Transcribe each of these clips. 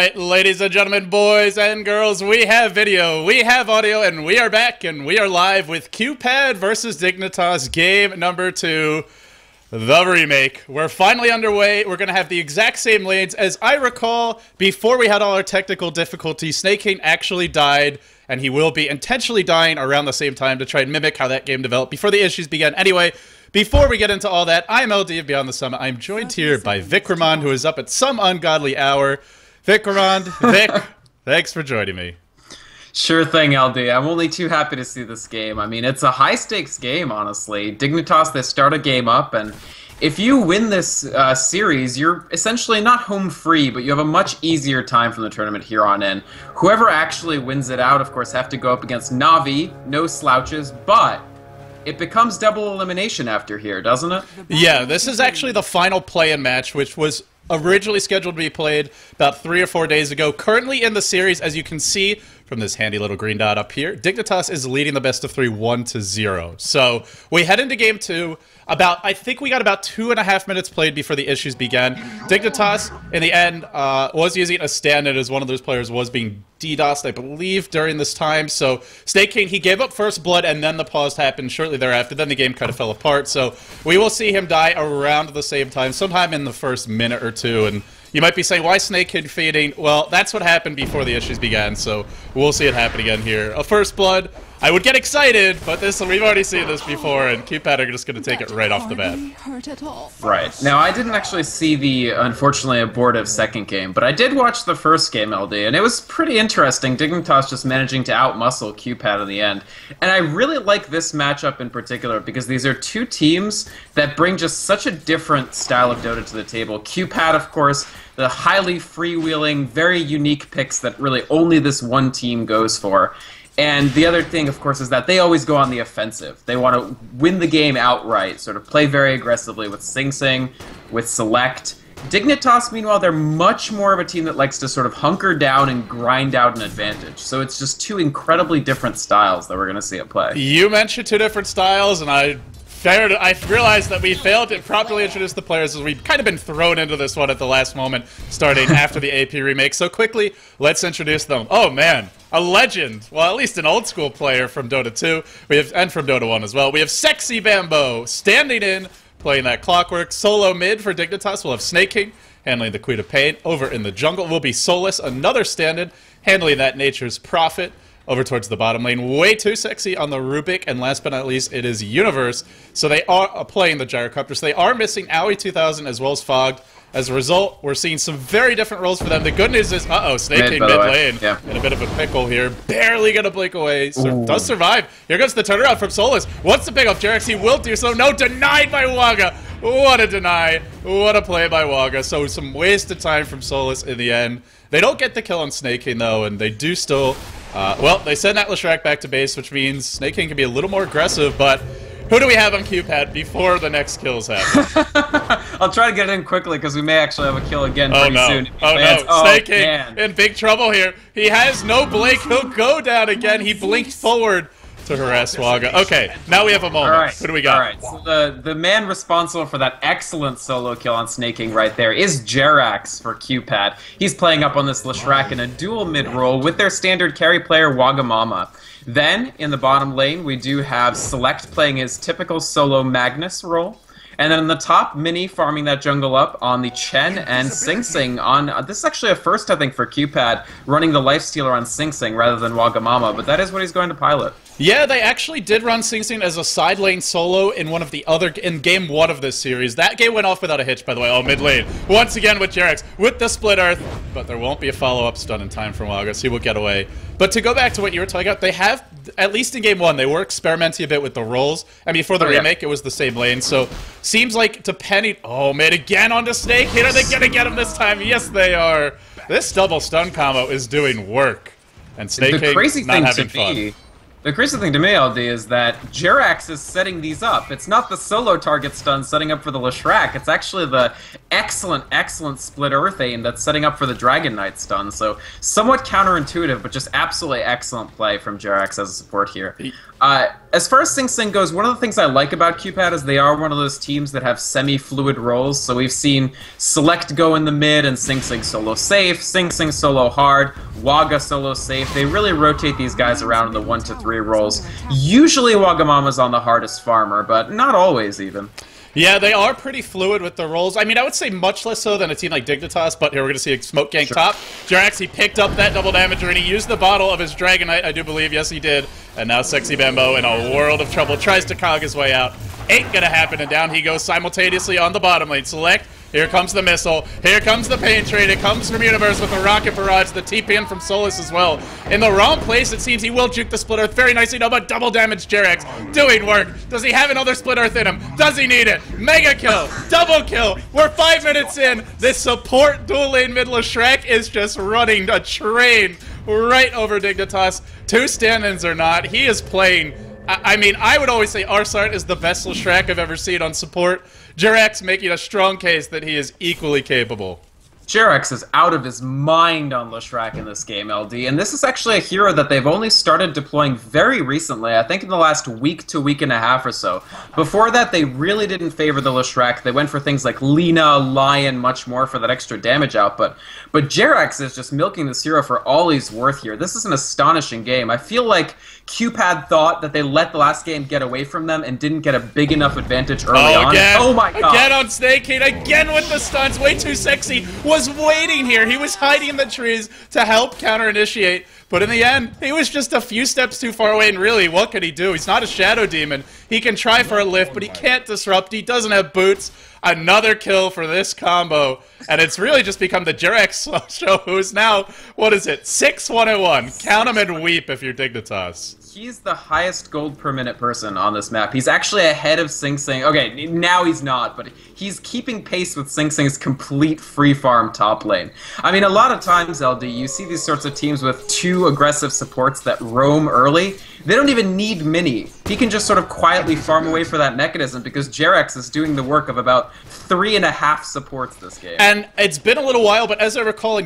right, ladies and gentlemen, boys and girls, we have video, we have audio, and we are back, and we are live with QPad versus Dignitas, game number 2, the remake. We're finally underway. We're going to have the exact same lanes. As I recall, before we had all our technical difficulties, Snake King actually died, and he will be intentionally dying around the same time to try and mimic how that game developed before the issues began. Anyway, before we get into all that, I'm LD of Beyond the Summit. I'm joined here by Vikramond, who is up at some ungodly hour. Vikramond, Vic, thanks for joining me. Sure thing, LD. I'm only too happy to see this game. I mean, it's a high-stakes game, honestly. Dignitas, they start a game up, and if you win this series, you're essentially not home free, but you have a much easier time from the tournament here on in. Whoever actually wins it out, of course, have to go up against Navi, no slouches, but it becomes double elimination after here, doesn't it? Yeah, this is actually the final play-in match, which was originally scheduled to be played about 3 or 4 days ago. Currently in the series, as you can see from this handy little green dot up here, Dignitas is leading the best of 3 1-0. So we head into game 2. I think we got about 2.5 minutes played before the issues began. Dignitas, in the end, was using a stand-in as one of those players was being DDoSed, I believe, during this time. So Snake King, he gave up first blood, and then the pause happened shortly thereafter. Then the game kind of fell apart. So we will see him die around the same time, sometime in the first minute or two. And you might be saying, why Snake King fading? Well, that's what happened before the issues began, so we'll see it happen again here. A first blood. I would get excited, but we've already seen this before, and QPad are just going to take it right off the bat. Right. Now, I didn't actually see the, unfortunately, abortive second game, but I did watch the first game, LD, and it was pretty interesting. Dignitas just managing to outmuscle QPad in the end. And I really like this matchup in particular, because these are two teams that bring just such a different style of Dota to the table. QPad, of course, the highly freewheeling, very unique picks that really only this one team goes for. And the other thing, of course, is that they always go on the offensive. They want to win the game outright, sort of play very aggressively with Sing Sing, with Select. Dignitas, meanwhile, they're much more of a team that likes to sort of hunker down and grind out an advantage. So it's just two incredibly different styles that we're going to see at play. You mentioned two different styles, and I realized that we failed to properly introduce the players as we've kind of been thrown into this one at the last moment, starting after the AP remake. So quickly, let's introduce them. Oh man, a legend. Well, at least an old school player from Dota 2. And from Dota 1 as well. We have Sexy Bambo standing in, playing that Clockwork. Solo mid for Dignitas. We'll have Snake King handling the Queen of Pain. Over in the jungle will be Solus, another stand-in, handling that Nature's Prophet. Over towards the bottom lane, way too sexy on the Rubik, and last but not least, it is Universe. So they are playing the Gyrocopters. They are missing Owie 2000 as well as Fogged. As a result, we're seeing some very different roles for them. The good news is, Snake King mid lane in a bit of a pickle here. Barely gonna blink away. Does survive. Here goes the turnaround from Solus. Wants to pick up Jerax. He will do so. No, denied by Waga. What a deny. What a play by Waga. So some wasted time from Solus in the end. They don't get the kill on Snake King, though, and they do still... well, they send that Leshrac back to base, which means Snake King can be a little more aggressive, but who do we have on QPad before the next kills happen? I'll try to get it in quickly, because we may actually have a kill again pretty soon. Oh no, Snake King in big trouble here. He has no blink. He'll go down again. He blinked forward to harass Waga. Okay, now we have a moment. Right. Who do we got? Alright, so the man responsible for that excellent solo kill on Snake King right there is Jerax for QPad. He's playing up on this Leshrac in a dual mid role with their standard carry player Wagamama. Then, in the bottom lane, we do have Select playing his typical solo Magnus role. And then in the top, Mini farming that jungle up on the Chen and Sing Sing on... this is actually a first, I think, for QPad, running the Lifestealer on Sing Sing rather than Wagamama, but that is what he's going to pilot. Yeah, they actually did run Sing Sing as a side lane solo in one of the other... in game 1 of this series. That game went off without a hitch, by the way. Oh, mid lane. Once again with Jerax, with the Split Earth, but there won't be a follow-up stun in time from Waga, so he will get away. But to go back to what you were talking about, they have, at least in game 1, they were experimenting a bit with the roles, and before the remake, it was the same lane, so seems like depending... Oh, man, again onto Snake. Are they gonna get him this time? Yes, they are. This double stun combo is doing work, and Snake King not having fun. The crazy thing to me, LD, is that Jerax is setting these up. It's not the solo target stun setting up for the Leshrac. It's actually the excellent split Earth aim that's setting up for the Dragon Knight stun. So somewhat counterintuitive, but just absolutely excellent play from Jerax as a support here. As far as Sing Sing goes, one of the things I like about QPad is they are one of those teams that have semi-fluid roles. So we've seen Select go in the mid and Sing Sing solo safe, Sing Sing solo hard, Waga solo safe. They really rotate these guys around in the 1 to 3 roles. Usually Wagamama's on the hardest farmer, but not always even. Yeah, they are pretty fluid with the rolls. I mean, I would say much less so than a team like Dignitas, but here we're going to see a smoke gank top. Jerax, he picked up that double damager, and he used the bottle of his Dragon Knight, I do believe. Yes, he did. And now Sexy Bambo, in a world of trouble, tries to cog his way out. Ain't going to happen, and down he goes simultaneously on the bottom lane. Select. Here comes the missile. Here comes the pain trade. It comes from Universe with a rocket barrage. The TP in from Solus as well. In the wrong place, it seems he will juke the split earth very nicely. No, but double damage Jerax. Doing work. Does he have another split earth in him? Does he need it? Mega kill. Double kill. We're 5 minutes in. This support dual lane mid Shrek is just running a train right over Dignitas. 2 stand-ins or not. He is playing. I mean, I would always say Arsart is the best Shrek I've ever seen on support. Jerax making a strong case that he is equally capable. Jerax is out of his mind on Leshrac in this game, LD, and this is actually a hero that they've only started deploying very recently, I think in the last week to week and a half or so. Before that, they really didn't favor the Leshrac. They went for things like Lina, Lion, much more for that extra damage output. But Jerax is just milking this hero for all he's worth here. This is an astonishing game. I feel like QPad thought that they let the last game get away from them and didn't get a big enough advantage early on. Oh my god. Again on Snake King, again with the stuns, way too sexy. Was waiting here. He was hiding in the trees to help counter-initiate. But in the end, he was just a few steps too far away, and really, what could he do? He's not a Shadow Demon. He can try for a lift, but he can't disrupt. He doesn't have boots. Another kill for this combo. And it's really just become the Jerax show, who is now, what is it, 6-1-1. Count him and weep if you're Dignitas. He's the highest gold per minute person on this map. He's actually ahead of Sing Sing. Okay, now he's not, but he's keeping pace with Sing Sing's complete free farm top lane. I mean, a lot of times, LD, you see these sorts of teams with 2 aggressive supports that roam early. They don't even need mini. He can just sort of quietly farm away for that mechanism because Jerax is doing the work of about 3.5 supports this game. And it's been a little while, but as I recall,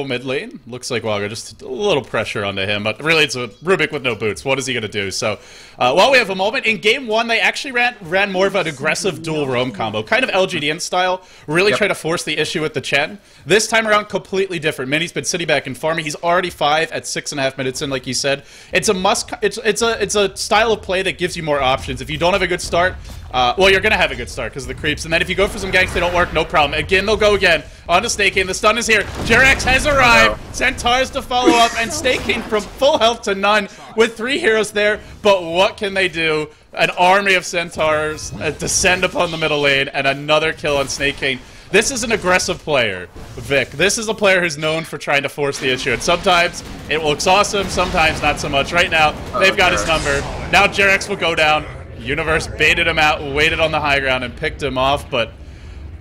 mid lane, looks like Waga, just a little pressure onto him, but really it's a Rubik with no boots. What is he going to do? So, while we have a moment, in game 1, they actually ran more of an aggressive dual roam combo, kind of LGDN style, really try to force the issue with the Chen. This time around, completely different. Mini's been sitting back and farming. He's already 5 at 6.5 minutes in, like you said. It's a style of play that gives you more options. If you don't have a good start, well, you're going to have a good start because of the creeps. And then if you go for some ganks, they don't work, no problem. Again, they'll go again. On to Snake King. The stun is here. Jerax has arrived. Centaurs to follow up. And Snake King from full health to none with 3 heroes there. But what can they do? An army of Centaurs descend upon the middle lane. And another kill on Snake King. This is an aggressive player, Vic. This is a player who's known for trying to force the issue. And sometimes it looks awesome, sometimes not so much. Right now, they've got his number. Now Jerax will go down. Universe baited him out, waited on the high ground, and picked him off, but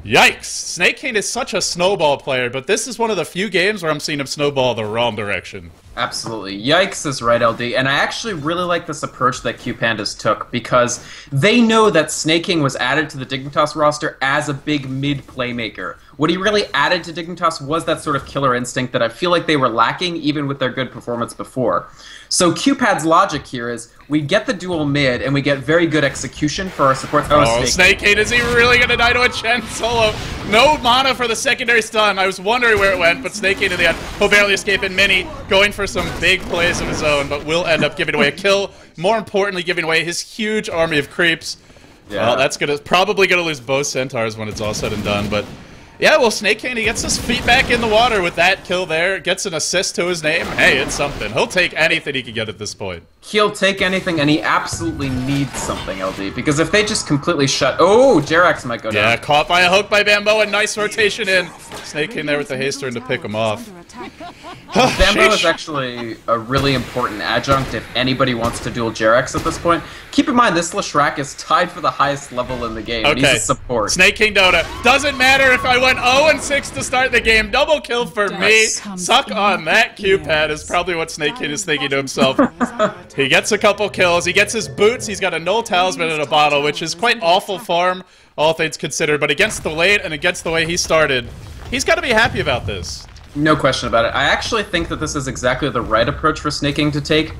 yikes. Snake King is such a snowball player, but this is one of the few games where I'm seeing him snowball the wrong direction. Absolutely. Yikes is right, LD. And I actually really like this approach that QPandas took because they know that Snake King was added to the Dignitas roster as a big mid playmaker. What he really added to Dignitas was that sort of killer instinct that I feel like they were lacking even with their good performance before. So QPad's logic here is we get the dual mid and we get very good execution for our support. Oh, Snake King, is he really going to die to a Chen solo? No mana for the secondary stun. I was wondering where it went, but Snake King in the end will barely escape, and Mini going for some big plays of his own, but will end up giving away a kill. More importantly, giving away his huge army of creeps. Yeah. Well, that's probably gonna lose both Centaurs when it's all said and done, but yeah, well, Snake King, he gets his feet back in the water with that kill there, gets an assist to his name. Hey, it's something. He'll take anything he can get at this point. He'll take anything, and he absolutely needs something, LD, because if they just completely shut... Oh, Jerax might go down. Yeah, caught by a hook by Bambo, and nice rotation in. Snake King there with the haste turn to pick him off. Bambo is actually a really important adjunct if anybody wants to duel Jerax at this point. Keep in mind, this Leshrac is tied for the highest level in the game. Okay. He's a support. Snake King Dota. Doesn't matter if I went 0-6 to start the game. Double kill for me. Suck on that, QPad, is probably what Snake King is thinking to himself. He gets a couple kills. He gets his boots. He's got a null talisman in a bottle, which is quite awful farm, all things considered. But against the lane and against the way he started, he's got to be happy about this. No question about it. I actually think that this is exactly the right approach for Snake King to take.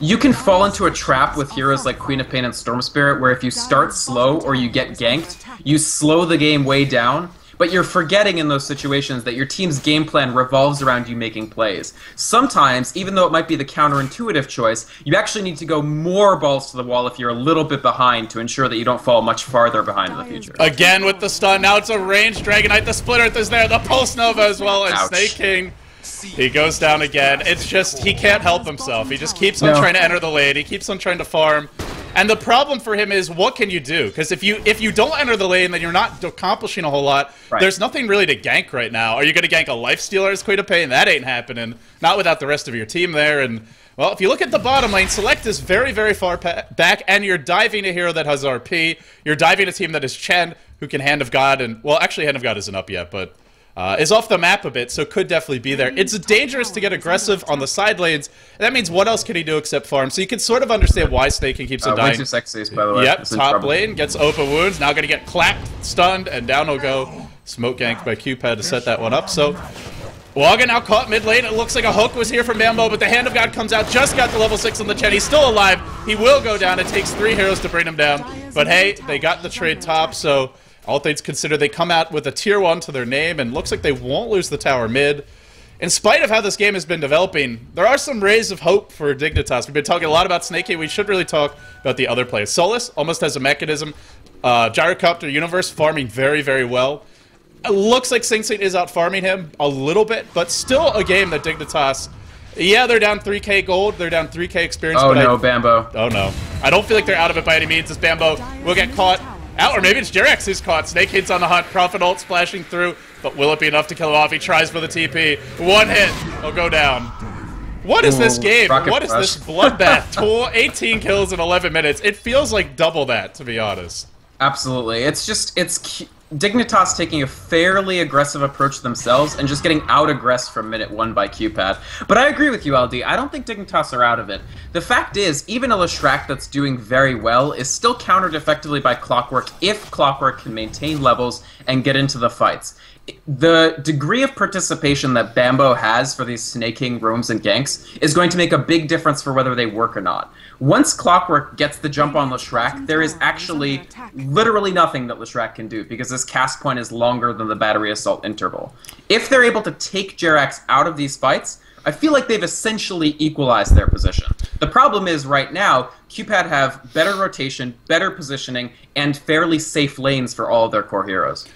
You can fall into a trap with heroes like Queen of Pain and Storm Spirit, where if you start slow or you get ganked, you slow the game way down, but you're forgetting in those situations that your team's game plan revolves around you making plays. Sometimes, even though it might be the counterintuitive choice, you actually need to go more balls to the wall if you're a little bit behind to ensure that you don't fall much farther behind in the future. Again with the stun, now it's a ranged Dragonite, the Split Earth is there, the Pulse Nova as well, and Ouch. Snake King, he goes down again. It's just, he can't help himself. He just keeps on trying to enter the lane, he keeps on trying to farm. And the problem for him is, what can you do? Because if you don't enter the lane, then you're not accomplishing a whole lot. Right. There's nothing really to gank right now. Are you going to gank a Lifestealer as Queen of Pain? That ain't happening. Not without the rest of your team there. And, well, if you look at the bottom lane, Select is very, very far back, and you're diving a hero that has RP. You're diving a team that is Chen, who can Hand of God, and, well, actually Hand of God isn't up yet, but is off the map a bit, so could definitely be there. It's dangerous to get aggressive on the side lanes. That means what else can he do except farm? So you can sort of understand why Snake King keeps on dying. Way too sexy, by the way. Yep, top lane, gets open wounds, now gonna get clapped, stunned, and down he'll go. Smoke ganked by QPad to set that one up, so... Wogga now caught mid lane. It looks like a hook was here from Mambo, but the Hand of God comes out, just got to level 6 on the Chen. He's still alive. He will go down. It takes 3 heroes to bring him down. But hey, they got the trade top, so... All things considered, they come out with a tier 1 to their name, and looks like they won't lose the tower mid. In spite of how this game has been developing, there are some rays of hope for Dignitas. We've been talking a lot about Snake King. We should really talk about the other players. Solus almost has a mechanism. Gyrocopter Universe farming very, very well. It looks like Sing Sing is out farming him a little bit, but still a game that Dignitas... Yeah, they're down 3k gold, they're down 3k experience. Oh no, Bambo. Oh no. I don't feel like they're out of it by any means, as Bambo will get caught out, or maybe it's Jerax who's caught. Snake King's on the hunt, Prophet ult splashing through, but will it be enough to kill him off? He tries for the TP. One hit, he'll go down. What is this game? What is this bloodbath? 18 kills in 11 minutes. It feels like double that, to be honest. Absolutely. It's Dignitas taking a fairly aggressive approach themselves and just getting out-aggressed from minute 1 by QPad. But I agree with you, LD. I don't think Dignitas are out of it. The fact is, even a Leshrac that's doing very well is still countered effectively by Clockwork if Clockwork can maintain levels and get into the fights. The degree of participation that Bambo has for these Snake King roams and ganks is going to make a big difference for whether they work or not. Once Clockwork gets the jump on Leshrac, there is actually literally nothing that Leshrac can do because this cast point is longer than the battery assault interval. If they're able to take Jerax out of these fights, I feel like they've essentially equalized their position. The problem is right now, QPad have better rotation, better positioning, and fairly safe lanes for all of their core heroes.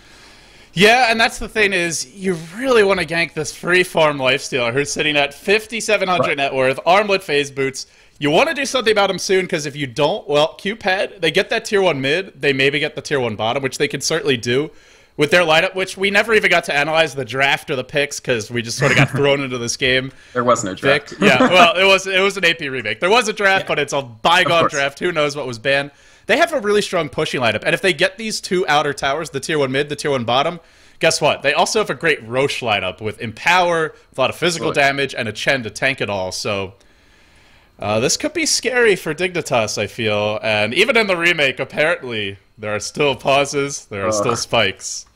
Yeah, and that's the thing is, you really want to gank this free farm Lifestealer who's sitting at 5,700 net worth, armlet phase boots. You want to do something about him soon, because if you don't, well, QPad, they get that tier 1 mid, they maybe get the tier 1 bottom, which they can certainly do with their lineup, which we never even got to analyze the draft or the picks, because we just sort of got thrown into this game. There was no draft. Yeah, well, it was an AP remake. There was a draft, but it's a bygone draft. Who knows what was banned? They have a really strong pushing lineup, and if they get these 2 outer towers, the tier 1 mid, the tier 1 bottom, guess what? They also have a great Roche lineup with Empower, with a lot of physical damage, and a Chen to tank it all, so... this could be scary for Dignitas, I feel, and even in the remake, apparently, there are still pauses, there are still spikes.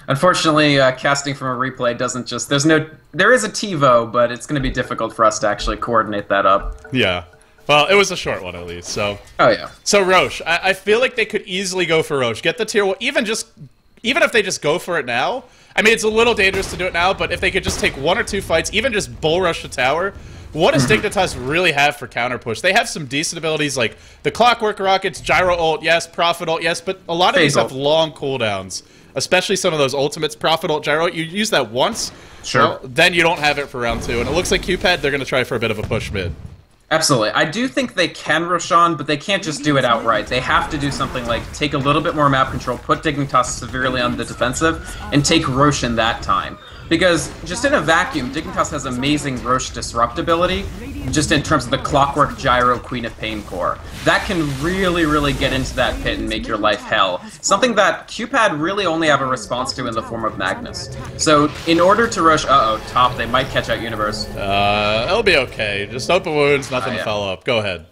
Unfortunately, casting from a replay doesn't just... There is a TiVo, but it's going to be difficult for us to actually coordinate that up. Yeah. Well, it was a short one, at least, so... Oh, yeah. So, Roche, I feel like they could easily go for Roche. Get the tier 1, even if they just go for it now, I mean, it's a little dangerous to do it now, but if they could just take 1 or 2 fights, even just bull rush the tower... What does Dignitas really have for counter push? They have some decent abilities like the Clockwork Rockets, Gyro ult, yes, Prophet ult, yes, but a lot of these have long cooldowns, especially some of those ultimates. Prophet ult, Gyro ult, you use that once, well, then you don't have it for round 2, and it looks like QPad, they're going to try for a bit of a push mid. Absolutely. I do think they can Roshan, but they can't just do it outright. They have to do something like take a little bit more map control, put Dignitas severely on the defensive, and take Roshan that time. Because just in a vacuum, Dignitas has amazing Roche disruptability, just in terms of the Clockwork Gyro Queen of Pain core. That can really, really get into that pit and make your life hell. Something that QPad really only have a response to in the form of Magnus. So in order to Roche, top, they might catch out Universe. It'll be okay. Just open wounds, nothing to follow up. Go ahead.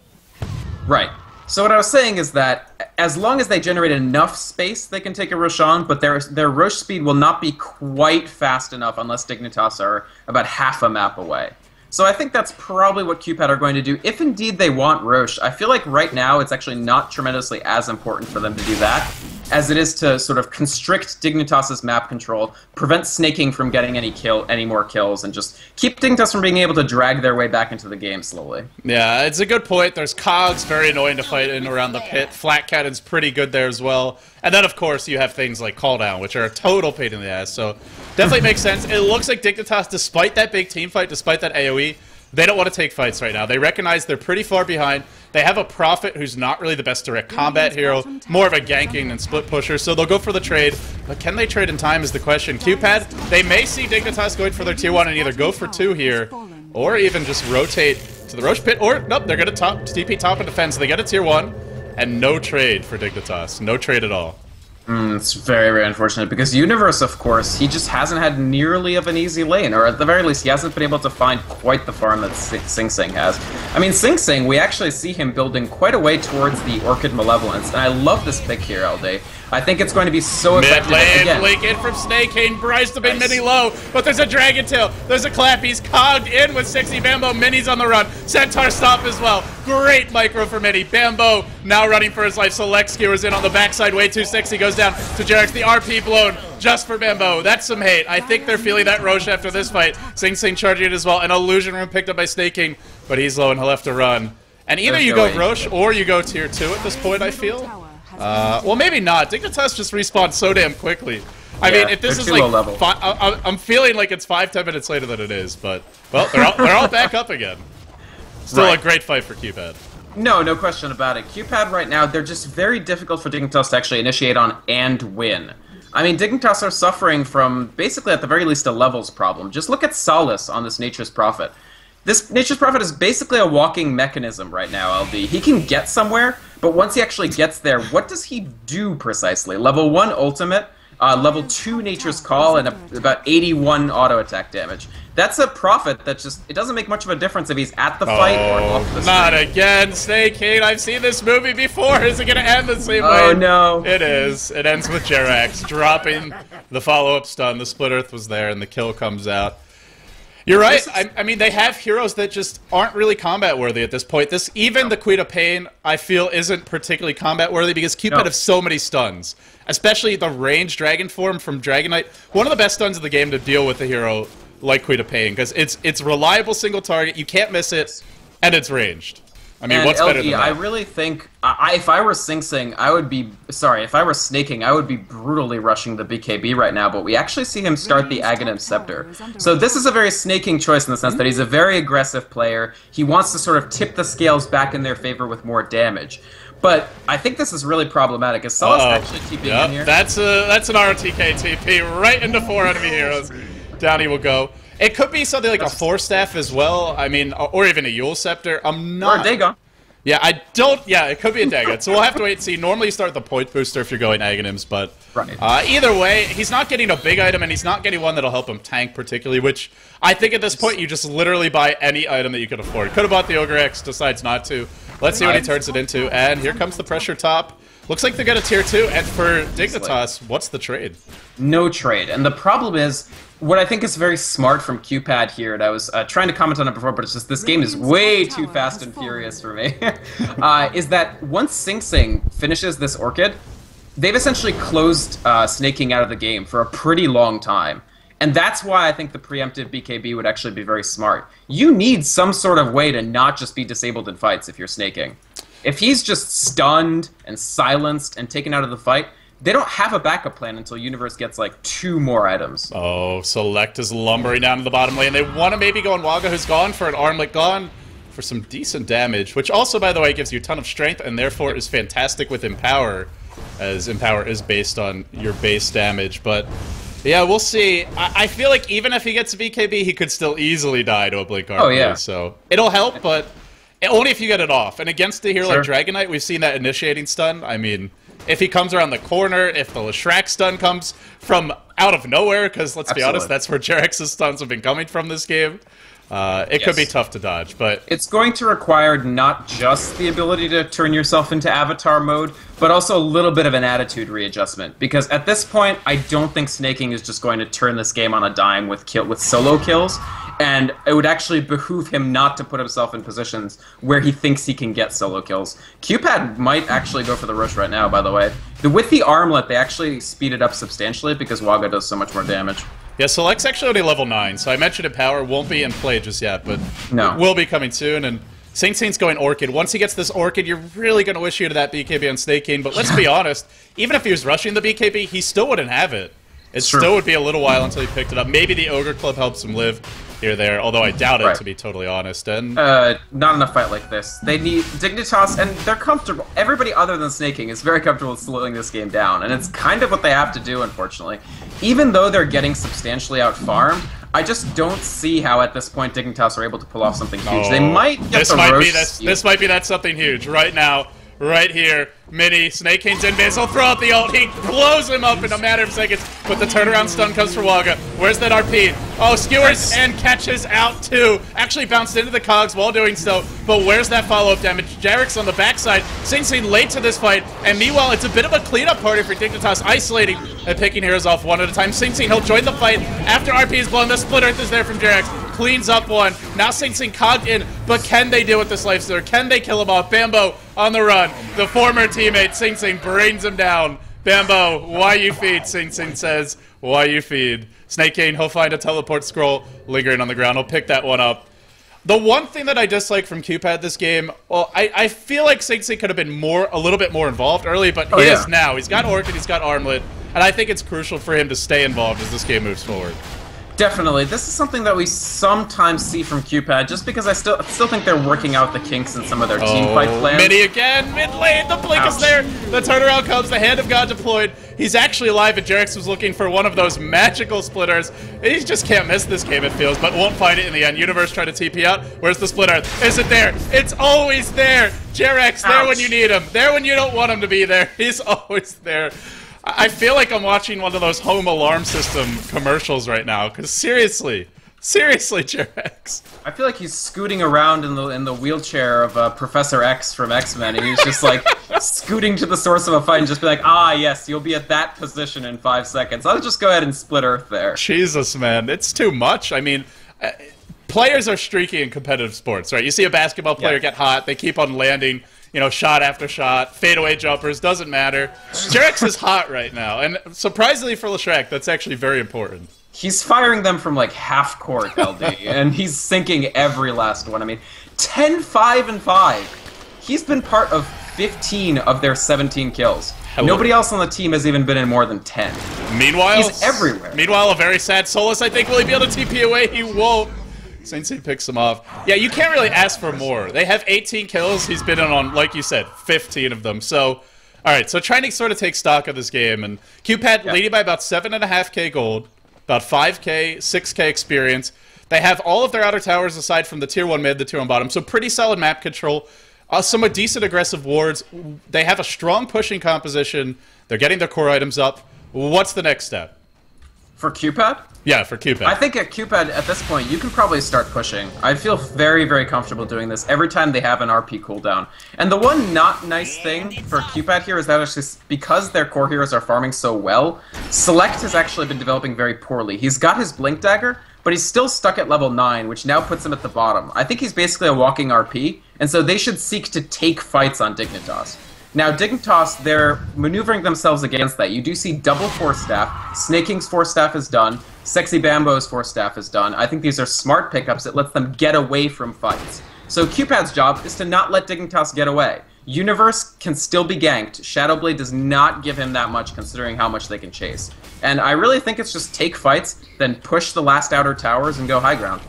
Right. So what I was saying is that as long as they generate enough space, they can take a Roche on, but their Roche speed will not be quite fast enough unless Dignitas are about half a map away. So I think that's probably what QPad are going to do, if indeed they want Roche. I feel like right now it's actually not tremendously as important for them to do that, as it is to sort of constrict Dignitas' map control, prevent Snaking from getting any more kills, and just keep Dignitas from being able to drag their way back into the game slowly. Yeah, it's a good point. There's Cogs, very annoying to fight in around the pit. Flat Cannon's pretty good there as well. And then, of course, you have things like Call Down, which are a total pain in the ass. So definitely makes sense. It looks like Dignitas, despite that big team fight, despite that AoE, they don't want to take fights right now. They recognize they're pretty far behind. They have a Prophet who's not really the best direct combat hero, more of a ganking and split pusher, so they'll go for the trade. But can they trade in time is the question. QPad, they may see Dignitas going for their tier 1 and either go for 2 here, or even just rotate to the Roche pit, or nope, they're going to TP top and defend, so they get a tier 1, and no trade for Dignitas. No trade at all. It's very, very unfortunate, because Universe, of course, he just hasn't had nearly of an easy lane, or at the very least, he hasn't been able to find quite the farm that Sing Sing has. I mean, Sing Sing, we actually see him building quite a way towards the Orchid Malevolence, and I love this pick here, LD. I think it's going to be so effective. Mid lane, blink in from Snakehane, Bryce to be mini low, but there's a Dragon Tail, there's a Clap, he's cogged in with 60 Bambo, Mini's on the run, Centaur stop as well, great micro for Mini, Bambo now running for his life, Select skewers in on the backside, way too sexy, goes down to Jarex, the RP blown just for Bambo, that's some hate. I think they're feeling that Roche after this fight, Sing Sing charging it as well, an Illusion Room picked up by Snakehane, but he's low and he'll have to run. And either you go Roche or you go tier 2 at this point, I feel. Well, maybe not. Dignitas just respawned so damn quickly. I mean, if this is like, I'm feeling like it's 5-10 minutes later than it is, but well, they're all back up again. Still a great fight for QPad. No question about it. QPad right now, they're just very difficult for Dignitas to actually initiate on and win. I mean, Dignitas are suffering from basically at the very least a levels problem. Just look at Solace on this Nature's Prophet. This Nature's Prophet is basically a walking mechanism right now, LD. He can get somewhere, but once he actually gets there, what does he do precisely? Level 1 ultimate, level 2 Nature's Call, and about 81 auto attack damage. That's a Prophet that just, it doesn't make much of a difference if he's at the fight or off the screen. Not again, Snakehane. I've seen this movie before. Is it going to end the same way? Oh, no. It is. It ends with Jarex dropping the follow-up stun. The Split Earth was there, and the kill comes out. You're right. I mean, they have heroes that just aren't really combat-worthy at this point. Even the Queen of Pain, I feel, isn't particularly combat-worthy because QPad have so many stuns. Especially the ranged Dragon form from Dragon Knight. One of the best stuns of the game to deal with a hero like Queen of Pain, because it's reliable single target, you can't miss it, and it's ranged. I mean, what's better than that? I really think, if I were Sing Sing, I would be, sorry, if I were Snaking, I would be brutally rushing the BKB right now, but we actually see him start the Aghanim Scepter. So this is a very snaking choice in the sense that he's a very aggressive player. He wants to sort of tip the scales back in their favor with more damage. But I think this is really problematic. Is Solace actually TPing in here? That's an RTK TP right into 4 enemy heroes. Down he will go. It could be something like a Force Staff as well. I mean, or even a Yule Scepter. I'm not. Or a Dagon. Yeah, I don't. Yeah, it could be a Dagon. So we'll have to wait and see. Normally, you start the point booster if you're going Aghanims, but either way, he's not getting a big item, and he's not getting one that'll help him tank particularly. Which I think at this point, you just literally buy any item that you can afford. Could have bought the Ogre X, decides not to. Let's see what he turns it into. And here comes the pressure top. Looks like they got a tier 2, and for Dignitas, what's the trade? No trade, and the problem is, what I think is very smart from QPad here, and I was trying to comment on it before, but it's just this game is way too fast and furious for me, is that once Sing Sing finishes this Orchid, they've essentially closed Snaking out of the game for a pretty long time. And that's why I think the preemptive BKB would actually be very smart. You need some sort of way to not just be disabled in fights if you're Snaking. If he's just stunned and silenced and taken out of the fight, they don't have a backup plan until Universe gets like 2 more items. Oh, Select is lumbering down to the bottom lane. They want to maybe go on Waga, who's gone for an Armlet, gone for some decent damage, which also, by the way, gives you a ton of strength and therefore is fantastic with Empower, as Empower is based on your base damage. But Yeah, we'll see. I feel like even if he gets a BKB, he could still easily die to a Blink RP. Oh, yeah. So it'll help, but only if you get it off. And against a hero like Dragon Knight, we've seen that initiating stun. I mean, if he comes around the corner, if the Leshrac stun comes from out of nowhere, because let's be honest, that's where Jerex's stuns have been coming from this game. It could be tough to dodge, but it's going to require not just the ability to turn yourself into avatar mode, but also a little bit of an attitude readjustment. Because at this point, I don't think Snaking is just going to turn this game on a dime with solo kills, and it would actually behoove him not to put himself in positions where he thinks he can get solo kills. QPad might actually go for the Rosh right now, by the way. With the armlet, they actually speed it up substantially because Waga does so much more damage. Yeah, Select's actually only level 9, so I mentioned it power won't be in play just yet, but will be coming soon, and Saint's going Orchid. Once he gets this Orchid, you're really going to wish you to that BKB on Snake King, but let's be honest, even if he was rushing the BKB, he still wouldn't have it. It still would be a little while until he picked it up. Maybe the Ogre Club helps him live here or there, although I doubt it, to be totally honest. And not in a fight like this. They need Dignitas, and they're comfortable. Everybody other than Snake King is very comfortable with slowing this game down, and it's kind of what they have to do, unfortunately. Even though they're getting substantially out-farmed, I just don't see how at this point Dignitas are able to pull off something huge. They might get this might be that something huge right now. Right here, Mini, Snake King's in base, he'll throw out the ult, he blows him up in a matter of seconds, but the turnaround stun comes for Waga. Where's that RP? Oh, skewers and catches out too. Actually bounced into the cogs while doing so, but where's that follow-up damage? Jarek's on the backside, Sing late to this fight, and meanwhile, it's a bit of a cleanup party for Dignitas, isolating and picking heroes off one at a time. Sing, he'll join the fight after RP is blown, the Split Earth is there from Jarex. Cleans up one. Now Sing cogged in, but can they deal with this Lifestealer? Can they kill him off? Bambo on the run. The former teammate Sing brings him down. Bambo, why you feed? Sing says, why you feed? Snake King, he'll find a teleport scroll lingering on the ground. He'll pick that one up. The one thing that I dislike from QPad this game, well, I feel like Sing could have been a little bit more involved early, but he is now. He's got Orchid, he's got Armlet, and I think it's crucial for him to stay involved as this game moves forward. Definitely. This is something that we sometimes see from QPad, just because I still think they're working out the kinks in some of their team fight plans. Mini again, mid lane, the blink is there, the turnaround comes, the Hand of God deployed. He's actually alive, and Jarex was looking for one of those magical splitters. He just can't miss this game, it feels, but won't find it in the end. Universe trying to TP out. Where's the split earth? Is it there? It's always there. Jarex, there when you need him, there when you don't want him to be there. He's always there. I feel like I'm watching one of those home alarm system commercials right now, because seriously, Jarex. I feel like he's scooting around in the wheelchair of Professor X from X-Men, and he's just like scooting to the source of a fight and just be like, ah, yes, you'll be at that position in 5 seconds. I'll just go ahead and split Earth there. Jesus, man, it's too much. I mean, players are streaky in competitive sports, right? You see a basketball player get hot, they keep on landing, you know, shot after shot, fadeaway jumpers, doesn't matter. Jarex is hot right now, and surprisingly for Leshrac, that's actually very important. He's firing them from like half court, LD, and he's sinking every last one. I mean, 10-5-5. He's been part of 15 of their 17 kills. Nobody else on the team has even been in more than 10. Meanwhile, he's everywhere. Meanwhile, a very sad Solus, I think, will he be able to TP away? He won't. Sensei picks him off. Yeah, you can't really ask for more. They have 18 kills. He's been in on, like you said, 15 of them. So, alright, so trying to sort of take stock of this game. And QPad leading by about 7.5k gold, about 5k, 6k experience. They have all of their outer towers aside from the tier 1 mid, the tier 1 bottom. So pretty solid map control. Somewhat decent aggressive wards. They have a strong pushing composition. They're getting their core items up. What's the next step? For QPad? Yeah, for QPad. I think at QPad, at this point, you can probably start pushing. I feel very, very comfortable doing this every time they have an RP cooldown. And the one not nice thing for QPad here is that it's just because their core heroes are farming so well, Select has actually been developing very poorly. He's got his Blink Dagger, but he's still stuck at level 9, which now puts him at the bottom. I think he's basically a walking RP, and so they should seek to take fights on Dignitas. Now, Dignitas, they're maneuvering themselves against that. You do see double Force Staff. Snake King's Force Staff is done. Sexy Bambo's Force Staff is done. I think these are smart pickups that lets them get away from fights. So QPad's job is to not let Dignitas get away. Universe can still be ganked. Shadowblade does not give him that much considering how much they can chase. And I really think it's just take fights, then push the last outer towers and go high ground.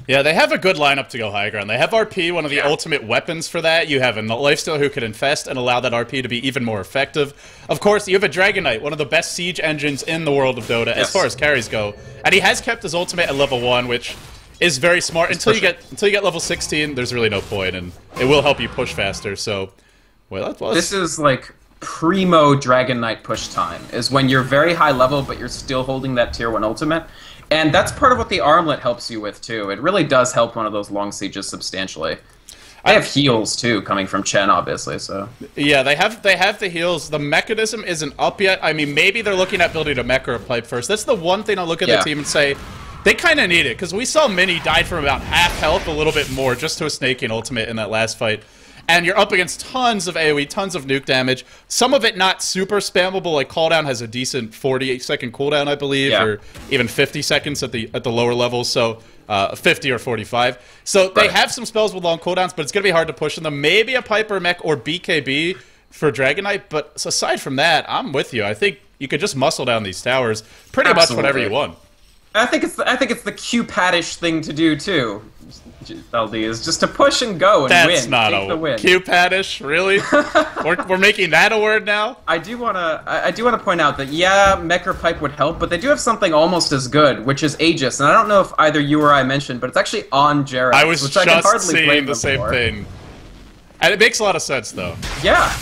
Yeah, they have a good lineup to go high ground. They have RP, one of the ultimate weapons for that. You have a lifestealer who could infest and allow that RP to be even more effective. Of course, you have a Dragon Knight, one of the best siege engines in the world of Dota as far as carries go. And he has kept his ultimate at level 1, which is very smart. Until you get level 16, there's really no point, and it will help you push faster. So, well, that was... This is like primo Dragon Knight push time, is when you're very high level, but you're still holding that tier 1 ultimate. And that's part of what the armlet helps you with, too. It really does help one of those long sieges substantially. They have heals, too, coming from Chen, obviously, so... Yeah, they have the heals. The mechanism isn't up yet. I mean, maybe they're looking at building a mech or a pipe first. That's the one thing I'll look at the team and say, they kind of need it, because we saw Mini died from about half health, a little bit more, just to a Snaking ultimate in that last fight. And you're up against tons of AoE, tons of nuke damage. Some of it not super spammable, like cooldown has a decent 48-second cooldown, I believe, or even 50 seconds at the lower levels, so 50 or 45. So they have some spells with long cooldowns, but it's going to be hard to push them. Maybe a Piper Mech or BKB for Dragon Knight, but aside from that, I'm with you. I think you could just muscle down these towers pretty much whenever you want. I think it's the Q-Padish thing to do too. LD is just to push and go and win. That's not a win. Q-Padish, really? we're making that a word now. I do wanna point out that mech or pipe would help, but they do have something almost as good, which is Aegis, and I don't know if either you or I mentioned, but it's actually on Jared. I was just seeing the same thing, and it makes a lot of sense though. Yeah.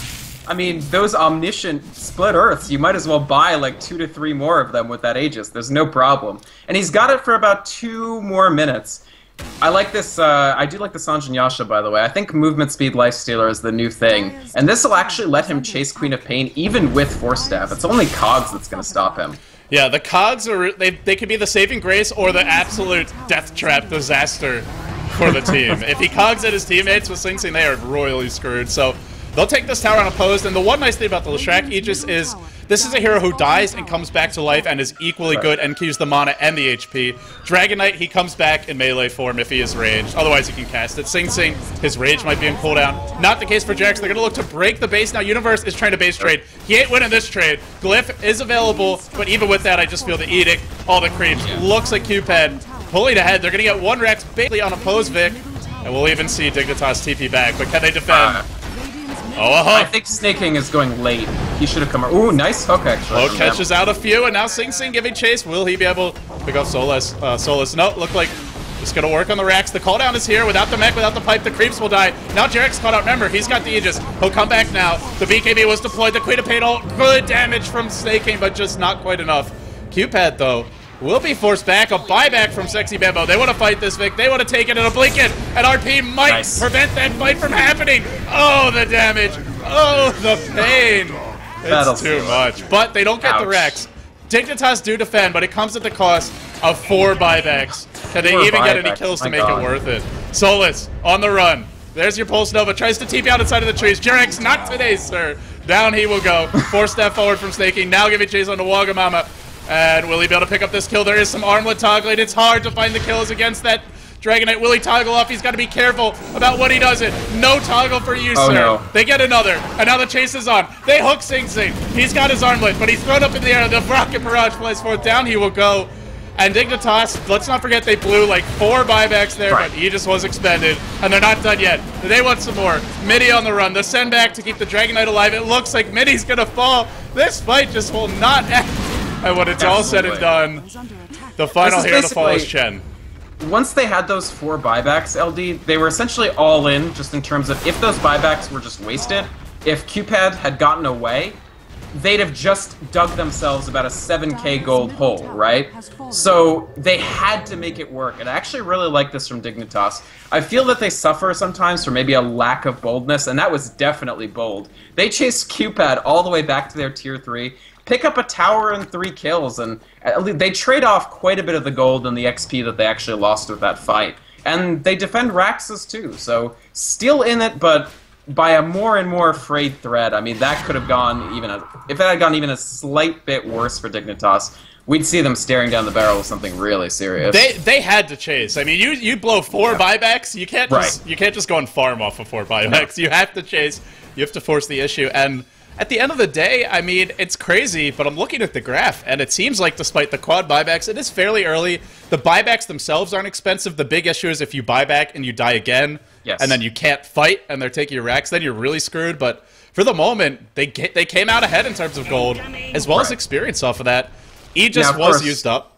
I mean, those omniscient split Earths, you might as well buy like 2 to 3 more of them with that Aegis. There's no problem. And he's got it for about 2 more minutes. I like this, I do like the Sanjin Yasha, by the way. I think movement speed lifestealer is the new thing. And this will actually let him chase Queen of Pain even with Force Staff. It's only Cogs that's going to stop him. Yeah, the Cogs are, they could be the saving grace or the absolute death trap disaster for the team. If he Cogs at his teammates with Sing Sing, they are royally screwed. So they'll take this tower unopposed, and the one nice thing about the Leshrac Aegis is this is a hero who dies and comes back to life and is equally good and keeps the mana and the HP. Dragon Knight, he comes back in melee form if he is ranged. Otherwise, he can cast it. Sing Sing, his rage might be in cooldown. Not the case for Jax. They're going to look to break the base. Now, Universe is trying to base trade. He ain't winning this trade. Glyph is available, but even with that, I just feel the Edict, all the creeps. Looks like QPad pulling ahead. They're going to get 1 Rex basically on opposed Vic, and we'll even see Dignitas TP back. But can they defend? I think Snaking is going late. He should have come. Ooh, nice hook actually. Hook catches out a few, and now Sing Sing giving chase. Will he be able to pick up Solus? No, look like just gonna work on the racks. The cooldown is here. Without the mech, without the pipe, the creeps will die. Now Jarek's caught out. Remember, he's got the Aegis. He'll come back now. The BKB was deployed. The Queen of Pain, good damage from Snaking, but just not quite enough. Q-Pad though will be forced back. A buyback from Sexy Bambo. They want to fight this, Vic. They want to take it in a blinket, and RP might prevent that fight from happening. Oh, the damage. Oh, the pain. It's too much. But they don't get the Rex. Dignitas do defend, but it comes at the cost of 4 buybacks. Can they even get any kills to make it worth it? Solus on the run. There's your Pulse Nova. Tries to TP out inside of the trees. Jarek's not today, sir. Down he will go. 4 step forward from Snaking. Now giving chase on the Wagamama. And will he be able to pick up this kill? There is some armlet toggling. It's hard to find the kills against that Dragon Knight. Will he toggle off? He's got to be careful about what he does it. No toggle for you, sir. No. They get another. And now the chase is on. They hook Sing Sing. He's got his armlet, but he's thrown up in the air. The Rocket Barrage flies forth. Down he will go. And Dignitas, let's not forget they blew like 4 buybacks there, but Aegis was expended. And they're not done yet. They want some more. Midi on the run. The send back to keep the Dragon Knight alive. It looks like Midi's going to fall. This fight just will not end. And when it's all said and done, the final hero to fall is Chen. Once they had those 4 buybacks, LD, they were essentially all in, just in terms of if those buybacks were just wasted, if QPad had gotten away, they'd have just dug themselves about a 7k gold hole, right? So they had to make it work, and I actually really like this from Dignitas. I feel that they suffer sometimes for maybe a lack of boldness, and that was definitely bold. They chased QPad all the way back to their tier 3, pick up a tower and 3 kills, and they trade off quite a bit of the gold and the XP that they actually lost with that fight. And they defend Raxus too, so still in it, but by a more and more frayed thread. I mean, that could have gone even if it had gone even a slight bit worse for Dignitas, we'd see them staring down the barrel of something really serious. They had to chase. I mean, you blow 4 buybacks, you can't just go and farm off of 4 buybacks. No. You have to chase. You have to force the issue. And at the end of the day, I mean, it's crazy, but I'm looking at the graph, and it seems like despite the quad buybacks, it is fairly early. The buybacks themselves aren't expensive. The big issue is if you buy back and you die again, and then you can't fight, and they're taking your racks, then you're really screwed. But for the moment, they came out ahead in terms of gold, as well as experience off of that. Aegis was used up.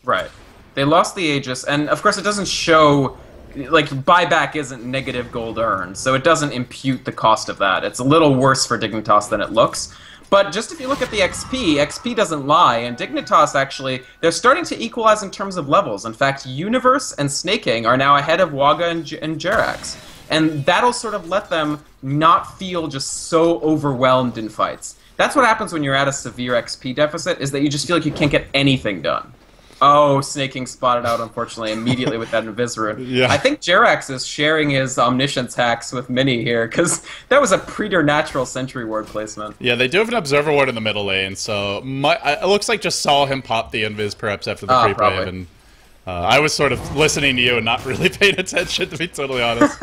Right. They lost the Aegis, and of course it doesn't show... Like, buyback isn't negative gold earned, so it doesn't impute the cost of that. It's a little worse for Dignitas than it looks. But just if you look at the XP doesn't lie, and Dignitas actually, they're starting to equalize in terms of levels. In fact, Universe and Snaking are now ahead of Waga and Jerax. And that'll sort of let them not feel just so overwhelmed in fights. That's what happens when you're at a severe XP deficit, is that you just feel like you can't get anything done. Oh, Snaking spotted out, unfortunately, immediately with that Invisrune. Yeah. I think Jerax is sharing his Omniscience hacks with Mini here, because that was a preternatural Sentry Ward placement. Yeah, they do have an Observer Ward in the middle lane, so it looks like just saw him pop the Invis perhaps after the pre-play. And I was sort of listening to you and not really paying attention, to be totally honest.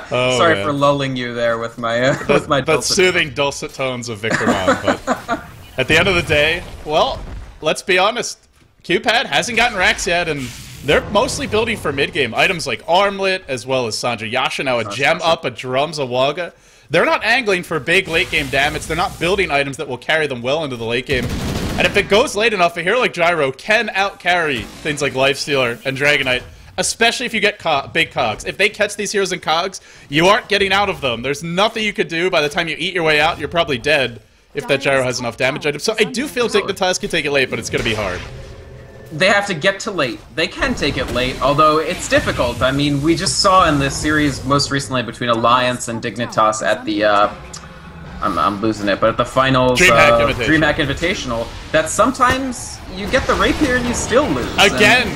Sorry for lulling you there with my but soothing dulcet tones of Victor Mom. But at the end of the day, well, let's be honest. QPad hasn't gotten racks yet, and they're mostly building for mid-game. Items like Armlet, as well as Sandra Yasha, now a Gem up, a Drums, a Waga. They're not angling for big late-game damage. They're not building items that will carry them well into the late game. And if it goes late enough, a hero like Gyro can out-carry things like Lifestealer and Dragonite, especially if you get big cogs. If they catch these heroes in cogs, you aren't getting out of them. There's nothing you could do. By the time you eat your way out, you're probably dead if that Gyro has enough damage items. So I do feel Dignitas can take it late, but it's going to be hard. They have to get to late. They can take it late, although it's difficult. I mean, we just saw in this series most recently between Alliance and Dignitas at the, I'm losing it, but at the finals, DreamHack Invitational, that sometimes you get the Rapier and you still lose. Again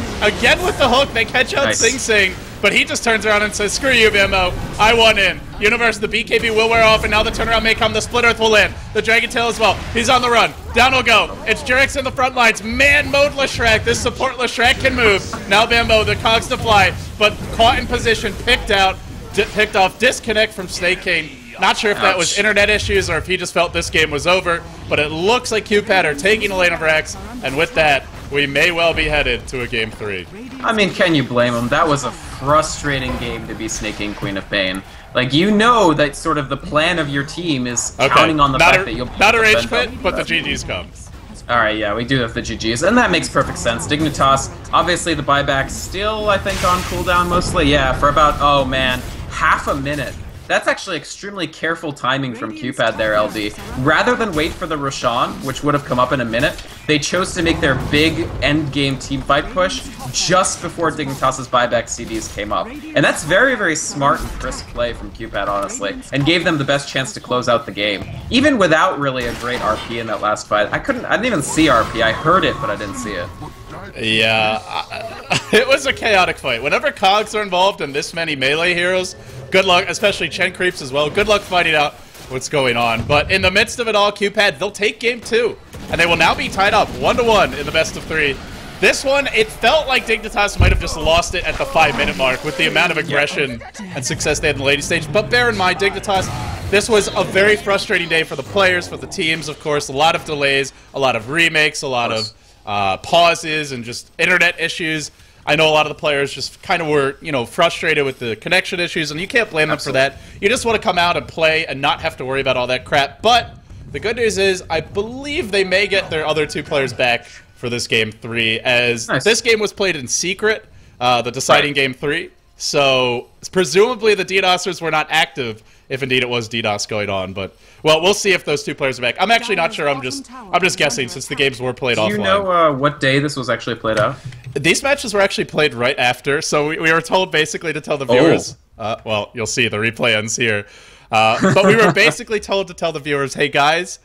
with the hook, they catch out Sing Sing, but he just turns around and says, screw you, BMO, I want in. Universe, the BKB will wear off, and now the turnaround may come. The Split Earth will land. The Dragon Tail as well. He's on the run. Down will go. It's Jerax in the front lines. Man mode Leshrac. This support Leshrac can move. Now BMO, the cogs to fly, but caught in position, picked off, disconnect from Snake King. Not sure if that was internet issues or if he just felt this game was over, but it looks like QPad are taking a lane of racks, and with that, we may well be headed to a Game 3. I mean, can you blame him? That was a frustrating game to be Snaking Queen of Pain. Like, you know that sort of the plan of your team is counting on the fact that you'll... Not a rage quit, but the GG's come. Alright, yeah, we do have the GG's, and that makes perfect sense. Dignitas, obviously the buyback's still, I think, on cooldown mostly. Yeah, for about, oh man, half a minute. That's actually extremely careful timing from QPad there, LD. Rather than wait for the Roshan, which would have come up in a minute, they chose to make their big end-game teamfight push just before Dignitas' buyback CDs came up. And that's very, very smart and crisp play from QPad, honestly, and gave them the best chance to close out the game. Even without really a great RP in that last fight. I didn't even see RP. I heard it, but I didn't see it. Yeah, it was a chaotic fight. Whenever cogs are involved in this many melee heroes, good luck, especially Chen creeps as well. Good luck finding out what's going on. But in the midst of it all, QPad, they'll take game 2. And they will now be tied up 1-1 in the best of 3. This one, it felt like Dignitas might have just lost it at the 5-minute mark with the amount of aggression and success they had in the late stage. But bear in mind, Dignitas, this was a very frustrating day for the players, for the teams, of course. A lot of delays, a lot of remakes, a lot of pauses, and just internet issues. I know a lot of the players just kind of were, you know, frustrated with the connection issues, and you can't blame them for that. You just want to come out and play and not have to worry about all that crap. But the good news is, I believe they may get their other 2 players back for this Game 3, as this game was played in secret, the deciding Game 3. So presumably the DDoSers were not active, if indeed it was DDoS going on. But well, we'll see if those 2 players are back. I'm actually not sure. I'm just guessing, since the games were played offline. Do you know what day this was actually played out? These matches were actually played right after, so we were told basically to tell the viewers. Well, you'll see the replay ends here. But we were basically told to tell the viewers, hey guys,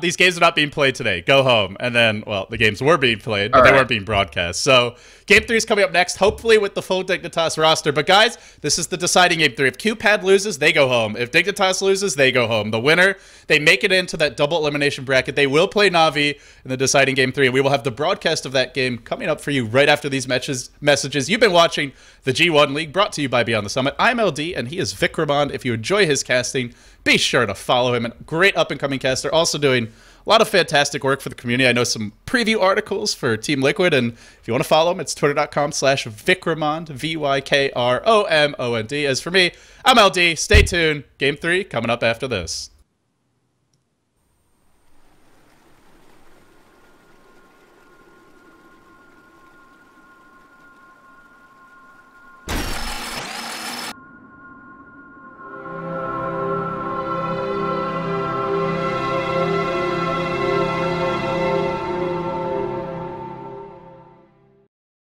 these games are not being played today. Go home. And then, well, the games were being played, but they weren't being broadcast. So Game 3 is coming up next, hopefully with the full Dignitas roster. But guys, this is the deciding Game 3. If QPad loses, they go home. If Dignitas loses, they go home. The winner, they make it into that double elimination bracket. They will play Na'Vi in the deciding Game 3, and we will have the broadcast of that game coming up for you right after these messages. You've been watching the G1 League, brought to you by Beyond the Summit. I'm LD, and he is Vikramond. If you enjoy his casting, be sure to follow him. A great up-and-coming caster, also doing a lot of fantastic work for the community. I know some preview articles for Team Liquid, and if you want to follow him, it's twitter.com/Vikramond, Vykromond. As for me, I'm LD. Stay tuned. Game 3 coming up after this.